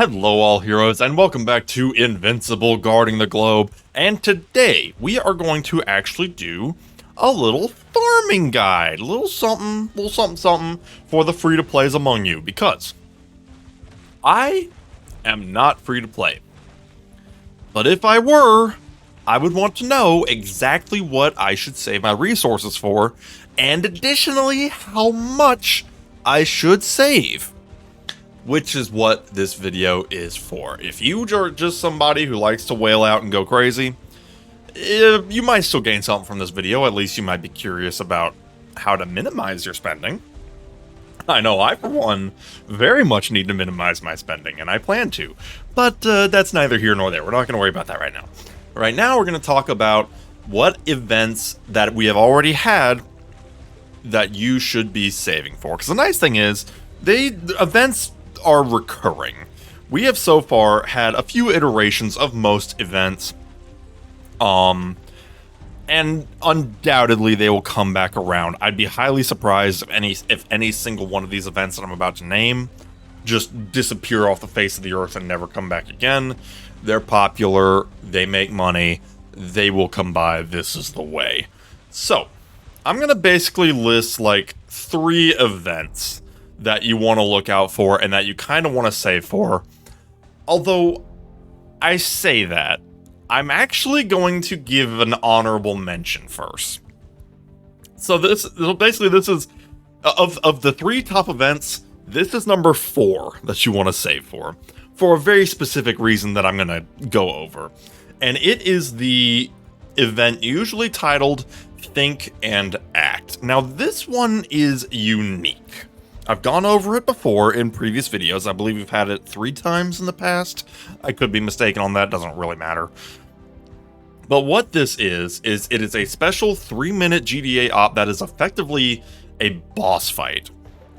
Hello all heroes, and welcome back to Invincible Guarding the Globe. And today, we are going to actually do a little farming guide. A little something for the free-to-plays among you. Because I am not free-to-play. But if I were, I would want to know exactly what I should save my resources for, and additionally, how much I should save. Which is what this video is for. If you are just somebody who likes to wail out and go crazy, you might still gain something from this video. At least you might be curious about how to minimize your spending. I know I, for one, very much need to minimize my spending, and I plan to. But that's neither here nor there. We're not going to worry about that right now. Right now, we're going to talk about what events that we have already had that you should be saving for. Because the nice thing is, the events are recurring. We have so far had a few iterations of most events, and undoubtedly they will come back around. I'd be highly surprised if any single one of these events that I'm about to name just disappear off the face of the earth and never come back again. They're popular, they make money, they will come by, this is the way. So, I'm gonna basically list like 3 events that you want to look out for and that you kind of want to save for. Although I say that, I'm actually going to give an honorable mention first. So basically this is of the 3 top events, this is number 4 that you want to save for a very specific reason that I'm going to go over. And it is the event usually titled Think and Act. Now this one is unique. I've gone over it before in previous videos. I believe we've had it 3 times in the past. I could be mistaken on that, doesn't really matter. But what this is it is a special 3-minute GDA op that is effectively a boss fight,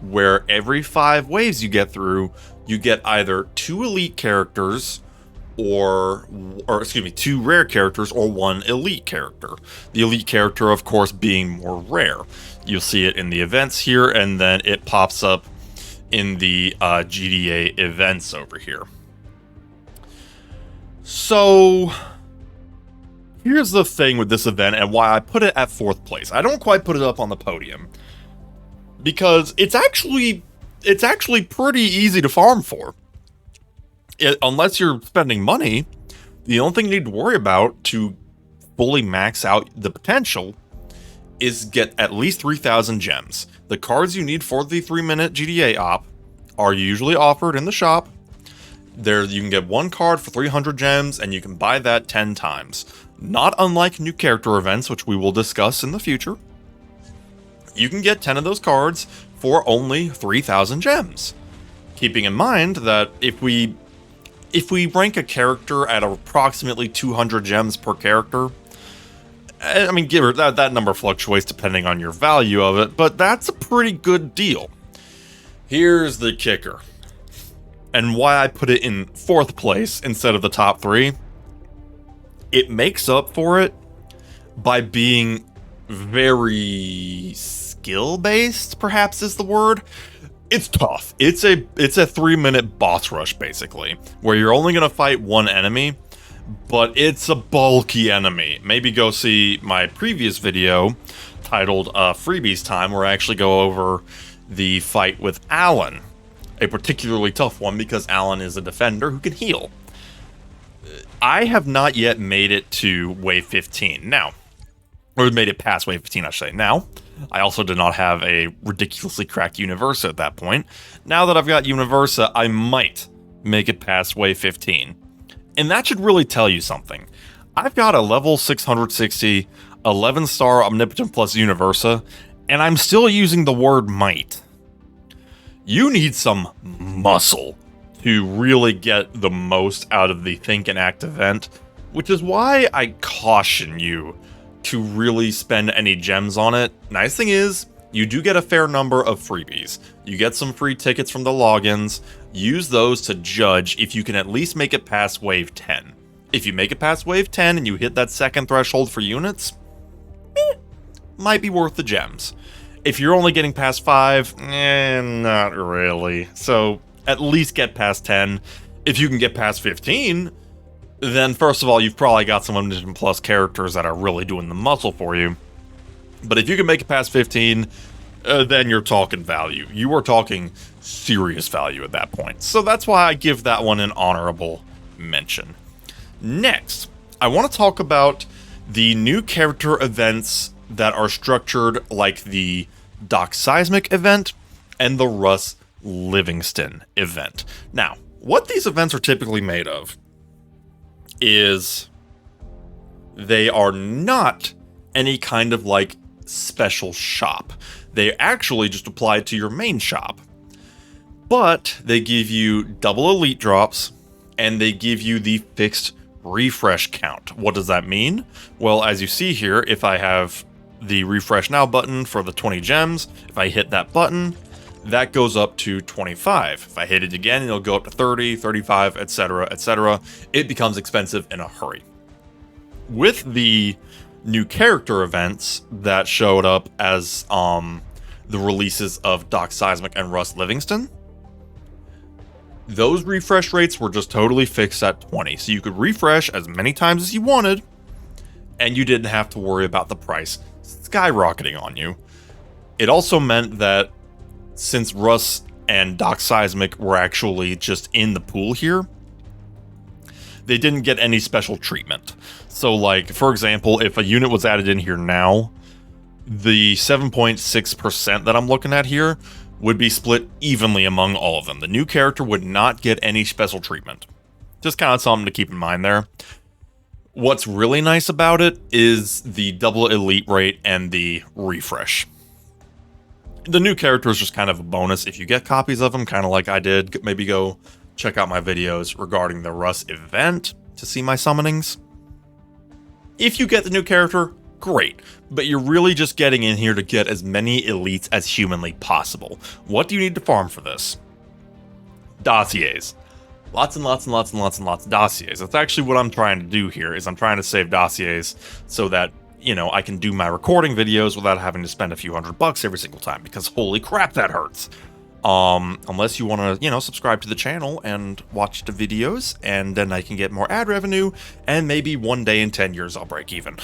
where every 5 waves you get through, you get either 2 elite characters, or excuse me, 2 rare characters or 1 elite character. The elite character, of course, being more rare. You'll see it in the events here, and then it pops up in the GDA events over here. So, here's the thing with this event and why I put it at 4th place. I don't quite put it up on the podium, because it's actually pretty easy to farm for. Unless you're spending money, the only thing you need to worry about to fully max out the potential is get at least 3,000 gems. The cards you need for the 3-minute GDA op are usually offered in the shop. There, you can get 1 card for 300 gems, and you can buy that 10 times. Not unlike new character events, which we will discuss in the future. You can get 10 of those cards for only 3,000 gems. Keeping in mind that if we rank a character at approximately 200 gems per character, I mean, give her that number fluctuates depending on your value of it, but that's a pretty good deal. Here's the kicker, and why I put it in 4th place instead of the top 3. It makes up for it by being very skill-based, perhaps is the word. It's tough. It's a 3-minute boss rush, basically, where you're only going to fight 1 enemy, but it's a bulky enemy. Maybe go see my previous video titled Freebies Time, where I actually go over the fight with Alan. A particularly tough one because Alan is a defender who can heal. I have not yet made it to wave 15 now. Or made it past wave 15, I should say. Now, I also did not have a ridiculously cracked Universa at that point. Now that I've got Universa, I might make it past wave 15. And that should really tell you something. I've got a level 660, 11-star Omnipotent plus Universa, and I'm still using the word might. You need some muscle to really get the most out of the Think and Act event, which is why I caution you to really spend any gems on it. Nice thing is, you do get a fair number of freebies. You get some free tickets from the logins. Use those to judge if you can at least make it past wave 10. If you make it past wave 10 and you hit that 2nd threshold for units, might be worth the gems. If you're only getting past 5, not really. So at least get past 10. If you can get past 15, then first of all, you've probably got some Omnigen Plus characters that are really doing the muscle for you. But if you can make it past 15, then you're talking value. You are talking serious value at that point. So that's why I give that one an honorable mention. Next, I want to talk about the new character events that are structured like the Doc Seismic event and the Russ Livingston event. Now, what these events are typically made of is they are not any kind of like special shop. They actually just apply to your main shop. But they give you double elite drops and they give you the fixed refresh count. What does that mean? Well, as you see here, if I have the refresh now button for the 20 gems, if I hit that button, that goes up to 25. If I hit it again, it'll go up to 30, 35, etc., etc. It becomes expensive in a hurry. With the new character events that showed up as the releases of Doc Seismic and Russ Livingston, those refresh rates were just totally fixed at 20. So you could refresh as many times as you wanted, and you didn't have to worry about the price skyrocketing on you. It also meant that since Russ and Doc Seismic were actually just in the pool here, they didn't get any special treatment. So like, for example, if a unit was added in here now, the 7.6% that I'm looking at here would be split evenly among all of them. The new character would not get any special treatment. Just kind of something to keep in mind there. What's really nice about it is the double elite rate and the refresh. The new character is just kind of a bonus if you get copies of them, kind of like I did. Maybe go check out my videos regarding the Russ event to see my summonings. If you get the new character, great, but you're really just getting in here to get as many elites as humanly possible. What do you need to farm for this? Dossiers. Lots and lots and lots and lots and lots of dossiers. That's actually what I'm trying to do here, is I'm trying to save dossiers so that, you know, I can do my recording videos without having to spend a few $100 every single time, because holy crap, that hurts. Unless you want to, you know, subscribe to the channel and watch the videos, and then I can get more ad revenue, and maybe one day in 10 years I'll break even.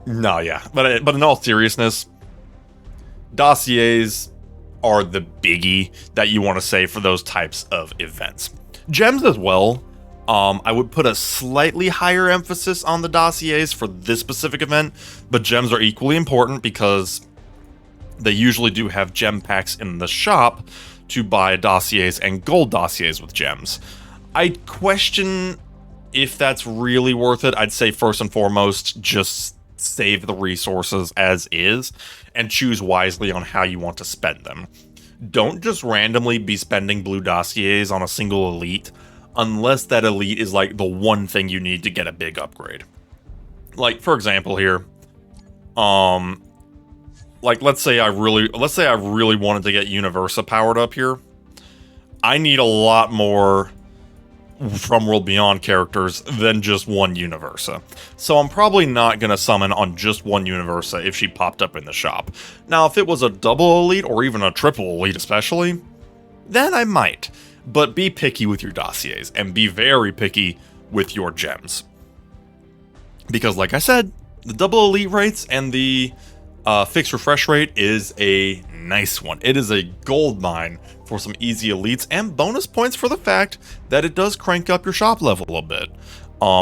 No, yeah. But in all seriousness, dossiers are the biggie that you want to save for those types of events. Gems as well. I would put a slightly higher emphasis on the dossiers for this specific event, but gems are equally important because they usually do have gem packs in the shop to buy dossiers and gold dossiers with gems. I question if that's really worth it. I'd say first and foremost, just save the resources as is and choose wisely on how you want to spend them. Don't just randomly be spending blue dossiers on a single elite unless that elite is like the one thing you need to get a big upgrade. Like, for example here, like let's say I really wanted to get Universa powered up here. I need a lot more From World Beyond characters than just one Universa. So I'm probably not going to summon on just one Universa if she popped up in the shop. Now, if it was a double elite or even a triple elite especially, then I might. But be picky with your dossiers and be very picky with your gems. Because like I said, the double elite rates and the fixed refresh rate is a nice one. It is a gold mine for some easy elites and bonus points for the fact that it does crank up your shop level a bit.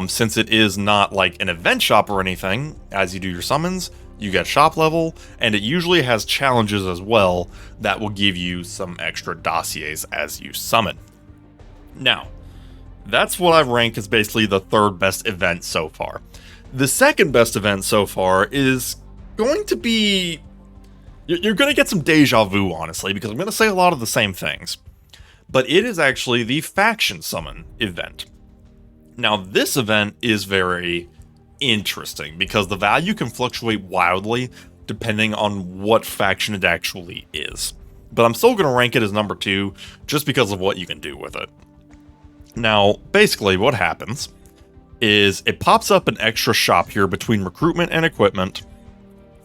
Since it is not like an event shop or anything, as you do your summons, you get shop level, and it usually has challenges as well that will give you some extra dossiers as you summon. Now, that's what I rank as basically the third best event so far. The second best event so far is going to be... You're going to get some deja vu, honestly, because I'm going to say a lot of the same things. But it is actually the Faction Summon event. Now, this event is very interesting because the value can fluctuate wildly depending on what faction it actually is. But I'm still going to rank it as number 2 just because of what you can do with it. Now, basically what happens is it pops up an extra shop here between recruitment and equipment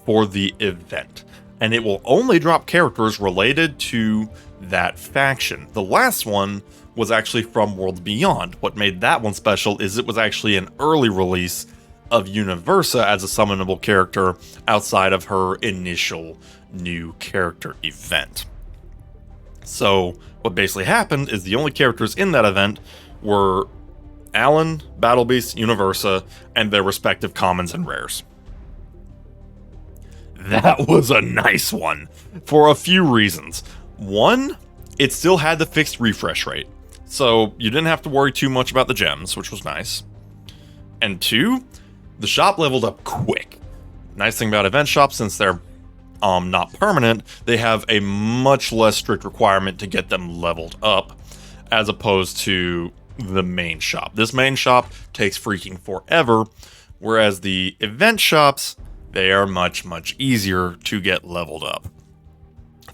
for the event. And it will only drop characters related to that faction. The last one was actually from Worlds Beyond. What made that one special is it was actually an early release of Universa as a summonable character outside of her initial new character event. So what basically happened is the only characters in that event were Alan, Battle Beast, Universa, and their respective commons and rares. That was a nice one for a few reasons. One, it still had the fixed refresh rate, so you didn't have to worry too much about the gems, which was nice. And two, the shop leveled up quick. Nice thing about event shops, since they're not permanent, they have a much less strict requirement to get them leveled up, as opposed to the main shop. This main shop takes freaking forever, whereas the event shops, they are much, much easier to get leveled up.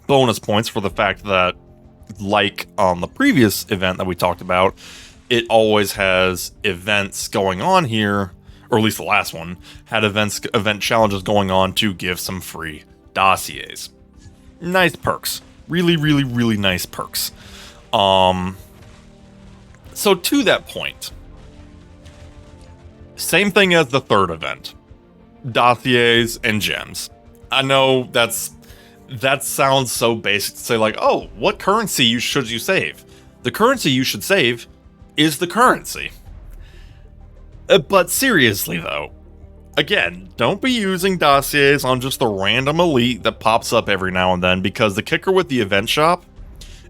Bonus points for the fact that, like on the previous event that we talked about, it always has events going on here, or at least the last one had event challenges going on to give some free dossiers. Nice perks. Really, really, really nice perks. So to that point, same thing as the third event. Dossiers and gems. I know that sounds so basic to say, like, oh, what currency should you save? The currency you should save is the currency. But seriously though, again, don't be using dossiers on just the random elite that pops up every now and then, because the kicker with the event shop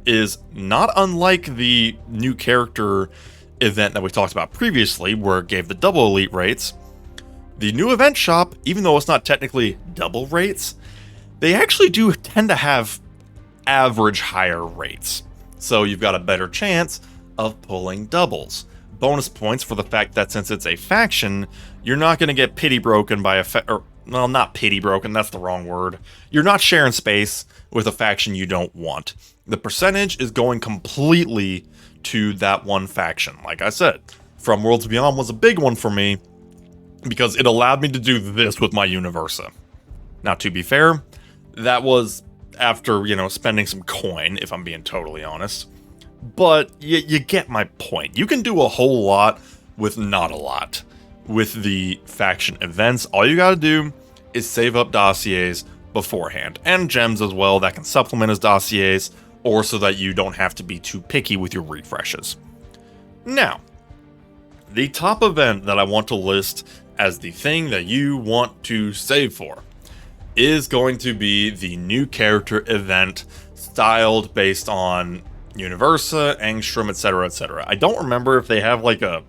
is not unlike the new character event that we talked about previously, where it gave the double elite rates. The new event shop, even though it's not technically double rates, they actually do tend to have average higher rates. So you've got a better chance of pulling doubles. Bonus points for the fact that since it's a faction, you're not going to get pity broken by well, not pity broken, that's the wrong word. You're not sharing space with a faction you don't want. The percentage is going completely to that one faction. Like I said, From Worlds Beyond was a big one for me, because it allowed me to do this with my Universa. Now, to be fair, that was after, spending some coin, if I'm being totally honest. But you get my point. You can do a whole lot with not a lot. With the faction events, all you gotta do is save up dossiers beforehand. And gems as well that can supplement as dossiers, or so that you don't have to be too picky with your refreshes. Now, the top event that I want to list as the thing that you want to save for is going to be the new character event, styled based on Universa, Angstrom, etc., etc. I don't remember if they have like a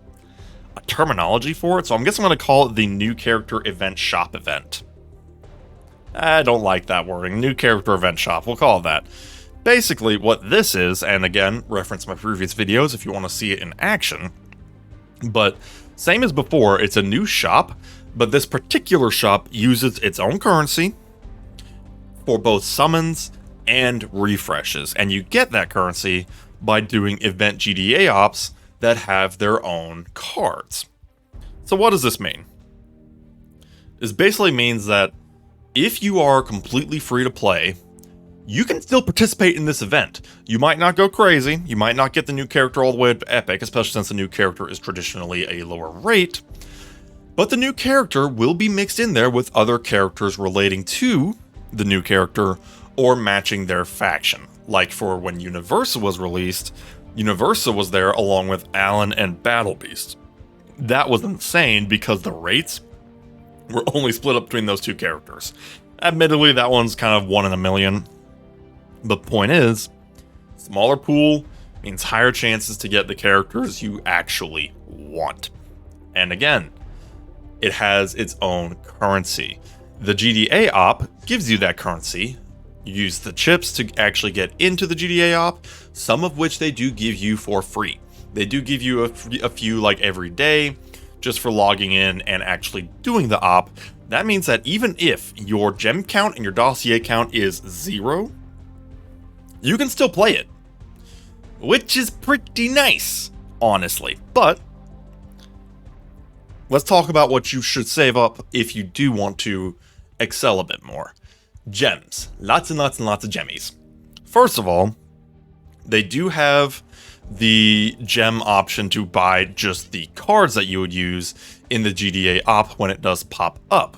terminology for it, so I'm guessing I'm going to call it the new character event shop event. I don't like that wording. New character event shop, we'll call it that. Basically, what this is, and again, reference my previous videos if you want to see it in action, but same as before, it's a new shop, but this particular shop uses its own currency for both summons and refreshes, and you get that currency by doing event GDA ops that have their own cards. So what does this mean? This basically means that if you are completely free to play, you can still participate in this event. You might not go crazy, you might not get the new character all the way up to epic, especially since the new character is traditionally a lower rate, but the new character will be mixed in there with other characters relating to the new character or matching their faction. Like for when Universa was released, Universa was there along with Alan and Battle Beast. That was insane because the rates were only split up between those two characters. Admittedly, that one's kind of 1 in a million. The point is, smaller pool means higher chances to get the characters you actually want. And again, it has its own currency. The GDA op gives you that currency. You use the chips to actually get into the GDA op, some of which they do give you for free. They do give you a few like every day, just for logging in and actually doing the op. That means that even if your gem count and your dossier count is 0, you can still play it, which is pretty nice, honestly. But let's talk about what you should save up if you do want to excel a bit more. Gems. Lots and lots and lots of gemmies. First of all, They do have the gem option to buy just the cards that you would use in the GDA op when it does pop up.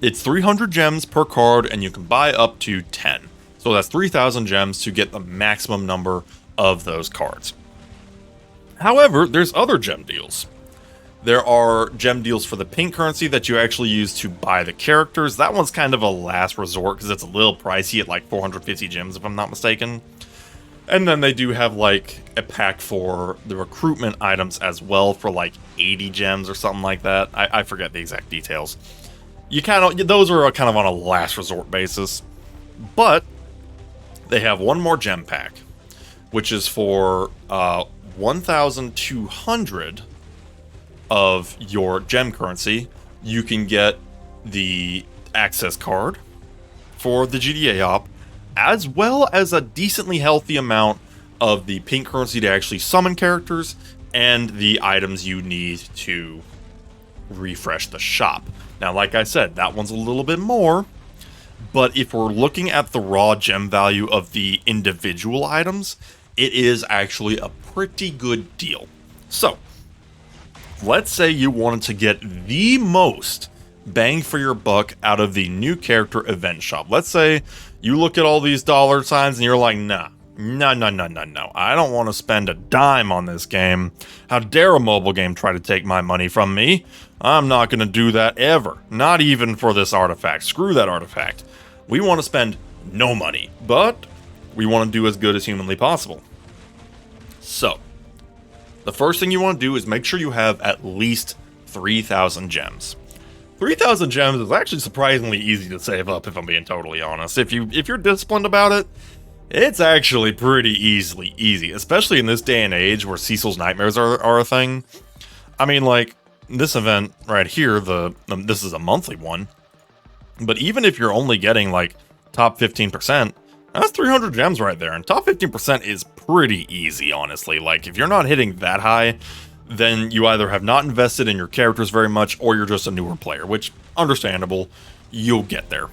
It's 300 gems per card, and you can buy up to 10. So that's 3,000 gems to get the maximum number of those cards. However, there's other gem deals. There are gem deals for the pink currency that you actually use to buy the characters. That one's kind of a last resort because it's a little pricey at like 450 gems if I'm not mistaken. And then they do have like a pack for the recruitment items as well for like 80 gems or something like that. I forget the exact details. Those are kind of on a last resort basis. But they have one more gem pack, which is for 1,200 of your gem currency. You can get the access card for the GDA op, as well as a decently healthy amount of the pink currency to actually summon characters and the items you need to refresh the shop. Now, like I said, that one's a little bit more, but if we're looking at the raw gem value of the individual items, it is actually a pretty good deal. So, let's say you wanted to get the most bang for your buck out of the new character event shop. Let's say you look at all these dollar signs and you're like, no. I don't want to spend a dime on this game. How dare a mobile game try to take my money from me? I'm not going to do that ever. Not even for this artifact. Screw that artifact. We want to spend no money, but we want to do as good as humanly possible. So, the first thing you want to do is make sure you have at least 3,000 gems. 3,000 gems is actually surprisingly easy to save up, if I'm being totally honest. If you're disciplined about it, it's actually pretty easy, especially in this day and age where Cecil's Nightmares are a thing. I mean, like, this event right here, this is a monthly one, but even if you're only getting, like, top 15%, that's 300 gems right there, and top 15% is pretty easy, honestly. Like, if you're not hitting that high, then you either have not invested in your characters very much, or you're just a newer player, which, understandable, you'll get there.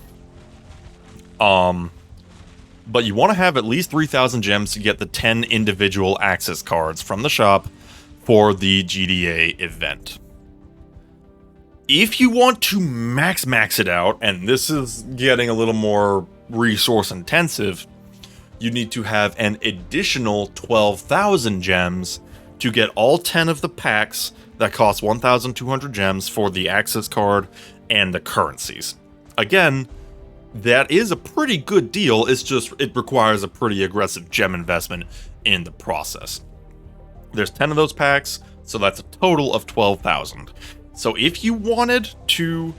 But you want to have at least 3,000 gems to get the 10 individual access cards from the shop for the GDA event. If you want to max it out, and this is getting a little more resource intensive, you need to have an additional 12,000 gems to get all 10 of the packs that cost 1,200 gems for the access card and the currencies. Again, that is a pretty good deal, it's just it requires a pretty aggressive gem investment in the process. There's 10 of those packs, so that's a total of 12,000. So if you wanted to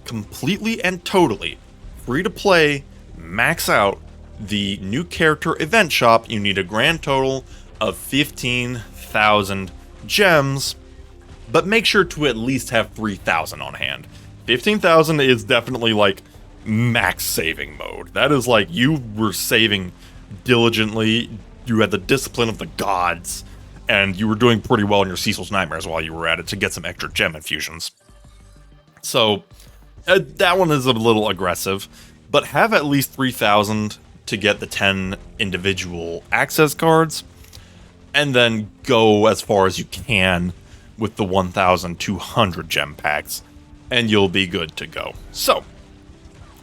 completely and totally free to play max out the new character event shop, you need a grand total of 15,000 gems, but make sure to at least have 3,000 on hand. 15,000 is definitely like max saving mode. That is like you were saving diligently, you had the discipline of the gods, and you were doing pretty well in your Cecil's Nightmares while you were at it to get some extra gem infusions. So that one is a little aggressive, but have at least 3,000 to get the 10 individual access cards, and then go as far as you can with the 1,200 gem packs, and you'll be good to go. So,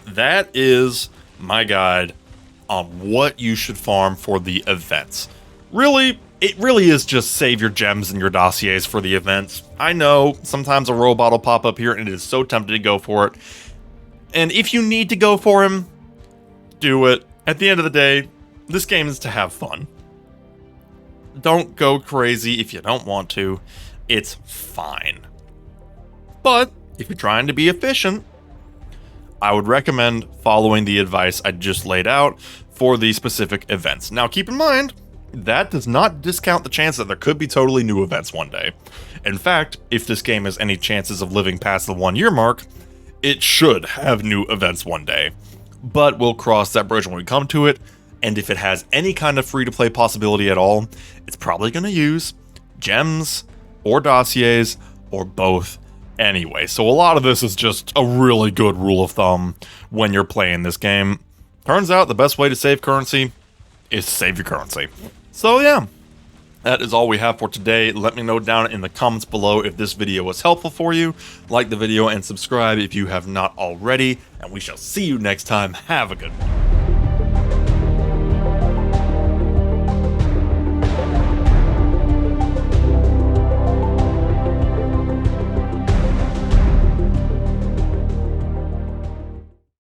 that is my guide on what you should farm for the events. It really is just save your gems and your dossiers for the events. I know, sometimes a robot will pop up here and it is so tempted to go for it. And if you need to go for him, do it. At the end of the day, this game is to have fun. Don't go crazy if you don't want to. It's fine. But if you're trying to be efficient, I would recommend following the advice I just laid out for the specific events. Now, keep in mind, that does not discount the chance that there could be totally new events one day. In fact, if this game has any chances of living past the 1 year mark, it should have new events one day. But we'll cross that bridge when we come to it, and if it has any kind of free-to-play possibility at all, it's probably going to use gems or dossiers or both anyway. So a lot of this is just a really good rule of thumb when you're playing this game. Turns out the best way to save currency is save your currency. So yeah, that is all we have for today. Let me know down in the comments below if this video was helpful for you. Like the video and subscribe if you have not already, and we shall see you next time. Have a good one.